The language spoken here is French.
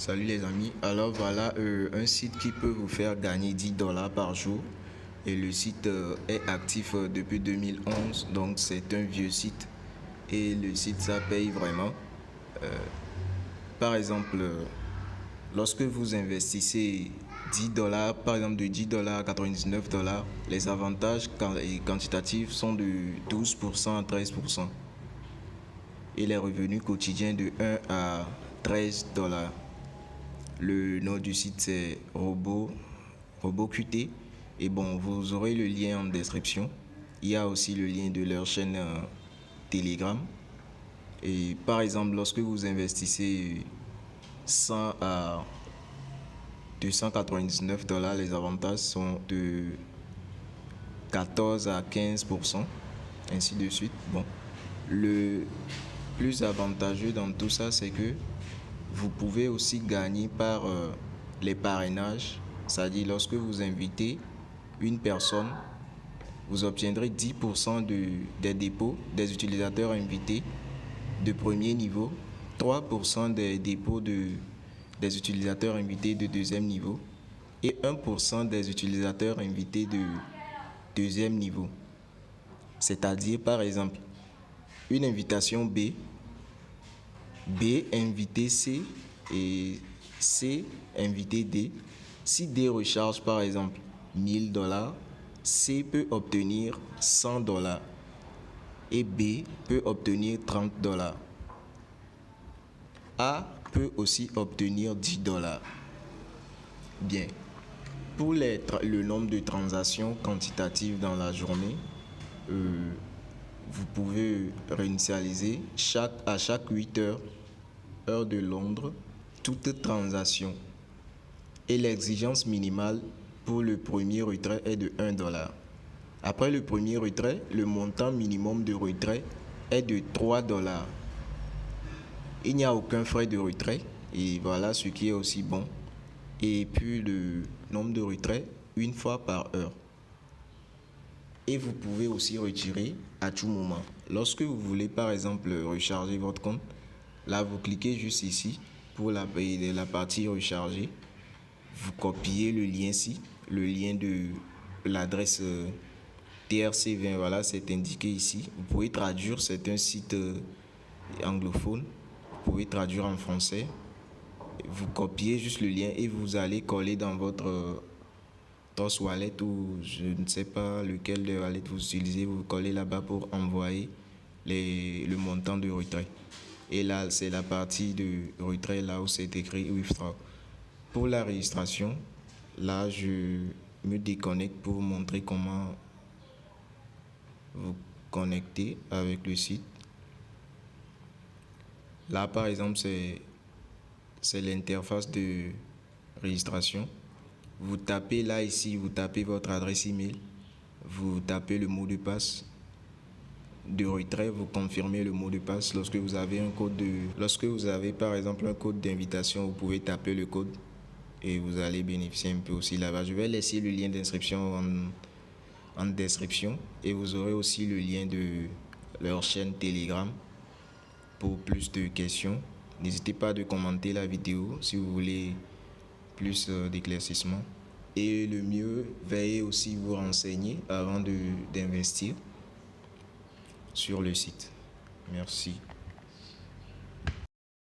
Salut les amis, alors voilà un site qui peut vous faire gagner 10 dollars par jour et le site est actif depuis 2011, donc c'est un vieux site et le site ça paye vraiment. Par exemple, lorsque vous investissez 10 dollars, par exemple de 10 dollars à 99 dollars, les avantages quantitatifs sont de 12% à 13% et les revenus quotidiens de 1 à 13 dollars. Le nom du site c'est RoboQT. Et bon, vous aurez le lien en description. Il y a aussi le lien de leur chaîne Telegram. Et par exemple, lorsque vous investissez 100 à 299 dollars, les avantages sont de 14 à 15%, ainsi de suite. Bon, le plus avantageux dans tout ça, c'est que vous pouvez aussi gagner par les parrainages, c'est-à-dire lorsque vous invitez une personne, vous obtiendrez 10% des dépôts des utilisateurs invités de premier niveau, 3% des dépôts des utilisateurs invités de deuxième niveau et 1% des utilisateurs invités de deuxième niveau. C'est-à-dire par exemple une invitation B invité C et C invité D. Si D recharge par exemple 1000 dollars, C peut obtenir 100 dollars et B peut obtenir 30 dollars. A peut aussi obtenir 10 dollars. Bien. Pour le nombre de transactions quantitatives dans la journée, vous pouvez réinitialiser à chaque 8 heures, heure de Londres, toute transaction. Et l'exigence minimale pour le premier retrait est de 1 dollar. Après le premier retrait, le montant minimum de retrait est de 3 dollars. Il n'y a aucun frais de retrait et voilà ce qui est aussi bon. Et puis le nombre de retraits une fois par heure. Et vous pouvez aussi retirer à tout moment. Lorsque vous voulez par exemple recharger votre compte, là vous cliquez juste ici pour la partie recharger. Vous copiez le lien ici, le lien de l'adresse TRC20, voilà, c'est indiqué ici. Vous pouvez traduire, c'est un site anglophone. Vous pouvez traduire en français. Vous copiez juste le lien et vous allez coller dans votre Trust Wallet ou je ne sais pas lequel de wallet vous utilisez. Vous collez là-bas pour envoyer le montant de retrait. Et là, c'est la partie de retrait là où c'est écrit Withdraw. Pour la registration, là, je me déconnecte pour vous montrer comment vous connecter avec le site. Là, par exemple, c'est l'interface de registration. Vous tapez là, ici, vous tapez votre adresse email. Vous tapez le mot de passe de retrait, vous confirmez le mot de passe. Lorsque vous avez par exemple un code d'invitation, vous pouvez taper le code et vous allez bénéficier un peu aussi là-bas. Je vais laisser le lien d'inscription en description et vous aurez aussi le lien de leur chaîne Telegram pour plus de questions. N'hésitez pas à commenter la vidéo si vous voulez plus d'éclaircissement. Et le mieux, veuillez aussi vous renseigner avant d'investir sur le site. Merci.